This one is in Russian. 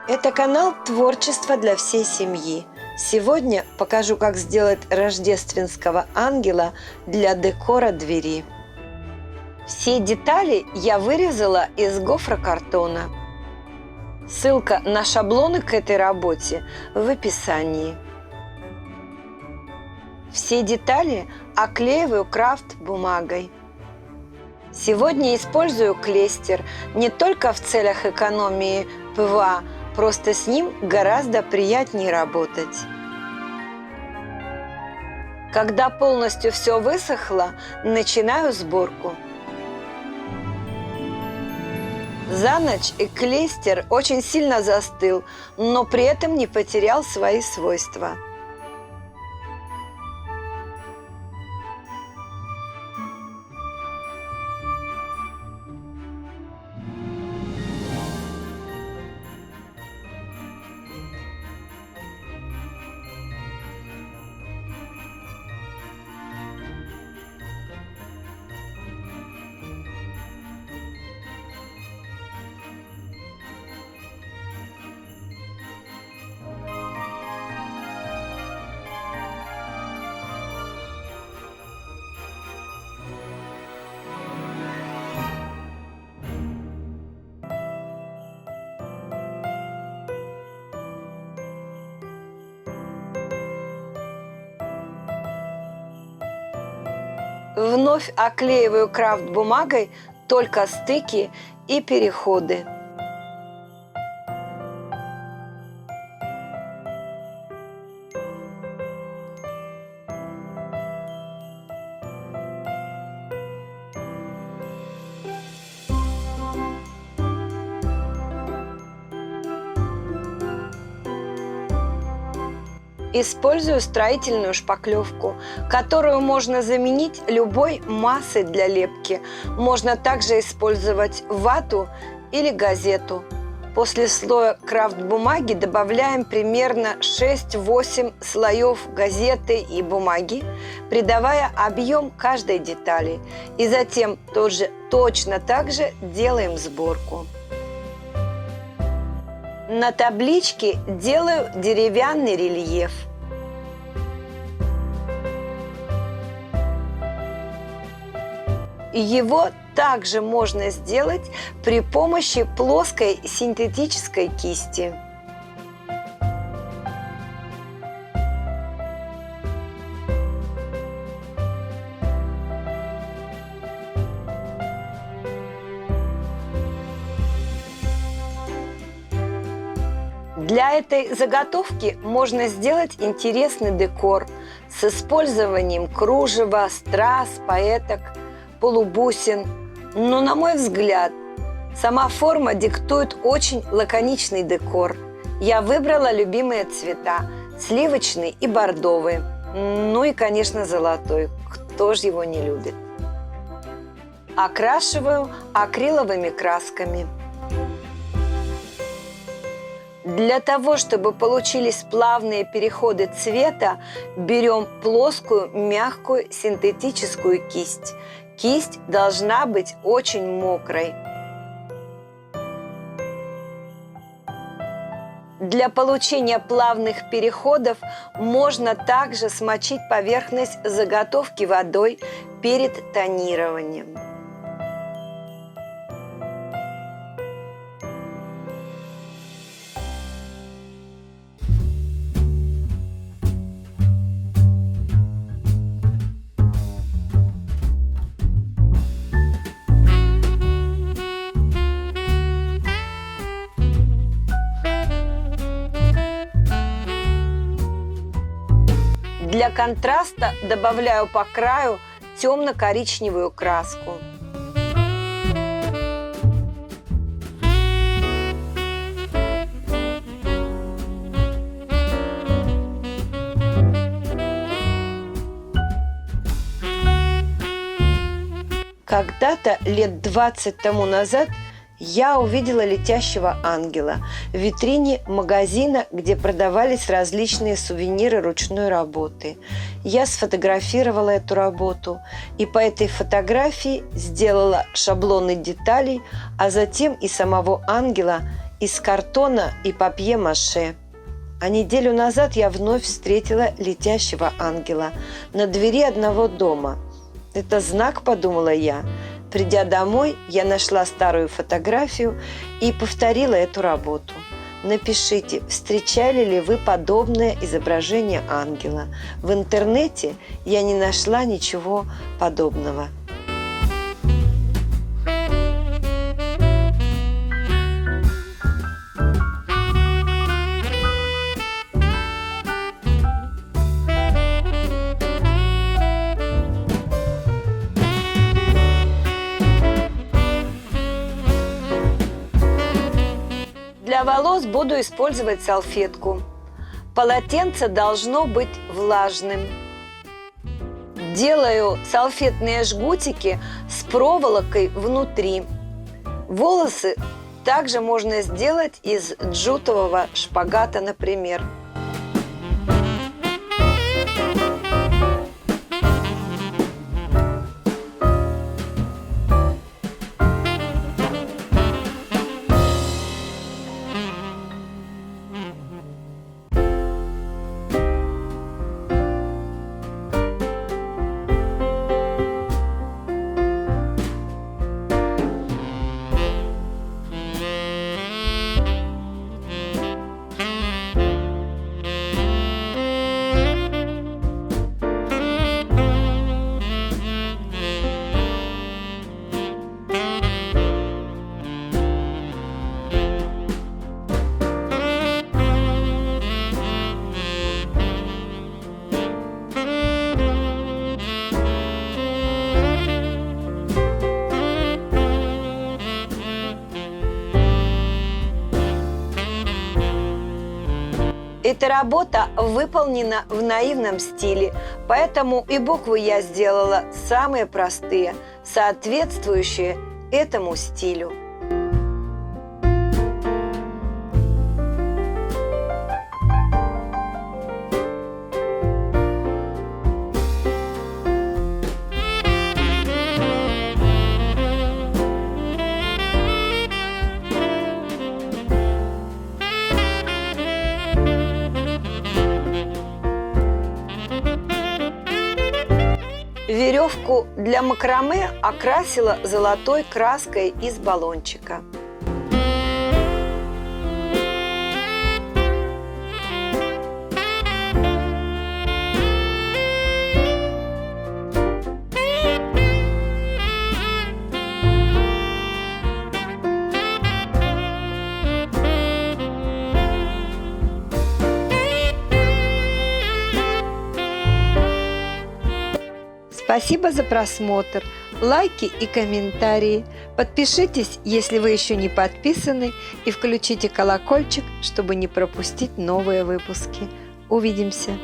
Это канал «Творчество для всей семьи». Сегодня покажу, как сделать рождественского ангела для декора двери. Все детали я вырезала из гофрокартона. Ссылка на шаблоны к этой работе в описании. Все детали оклеиваю крафт-бумагой. Сегодня использую клейстер не только в целях экономии ПВА, просто с ним гораздо приятнее работать. Когда полностью все высохло, начинаю сборку. За ночь клейстер очень сильно застыл, но при этом не потерял свои свойства. Вновь оклеиваю крафт бумагой только стыки и переходы. Использую строительную шпаклевку, которую можно заменить любой массой для лепки. Можно также использовать вату или газету. После слоя крафт-бумаги добавляем примерно 6-8 слоев газеты и бумаги, придавая объем каждой детали. И затем точно так же делаем сборку. На табличке делаю деревянный рельеф. Его также можно сделать при помощи плоской синтетической кисти. Для этой заготовки можно сделать интересный декор с использованием кружева, страз, пайеток, полубусин. Но, на мой взгляд, сама форма диктует очень лаконичный декор. Я выбрала любимые цвета – сливочный и бордовый. Ну и, конечно, золотой. Кто же его не любит? Окрашиваю акриловыми красками. Для того, чтобы получились плавные переходы цвета, берем плоскую, мягкую синтетическую кисть. Кисть должна быть очень мокрой. Для получения плавных переходов можно также смочить поверхность заготовки водой перед тонированием. Для контраста добавляю по краю темно-коричневую краску. Когда-то, лет 20 тому назад, я увидела летящего ангела в витрине магазина, где продавались различные сувениры ручной работы. Я сфотографировала эту работу и по этой фотографии сделала шаблоны деталей, а затем и самого ангела из картона и папье-маше. А неделю назад я вновь встретила летящего ангела на двери одного дома. Это знак, подумала я. Придя домой, я нашла старую фотографию и повторила эту работу. Напишите, встречали ли вы подобное изображение ангела. В интернете я не нашла ничего подобного. Для волос буду использовать салфетку. Полотенце должно быть влажным. Делаю салфетные жгутики с проволокой внутри. Волосы также можно сделать из джутового шпагата, например. Эта работа выполнена в наивном стиле, поэтому и буквы я сделала самые простые, соответствующие этому стилю. Веревку для макраме окрасила золотой краской из баллончика. Спасибо за просмотр, лайки и комментарии. Подпишитесь, если вы еще не подписаны, и включите колокольчик, чтобы не пропустить новые выпуски. Увидимся!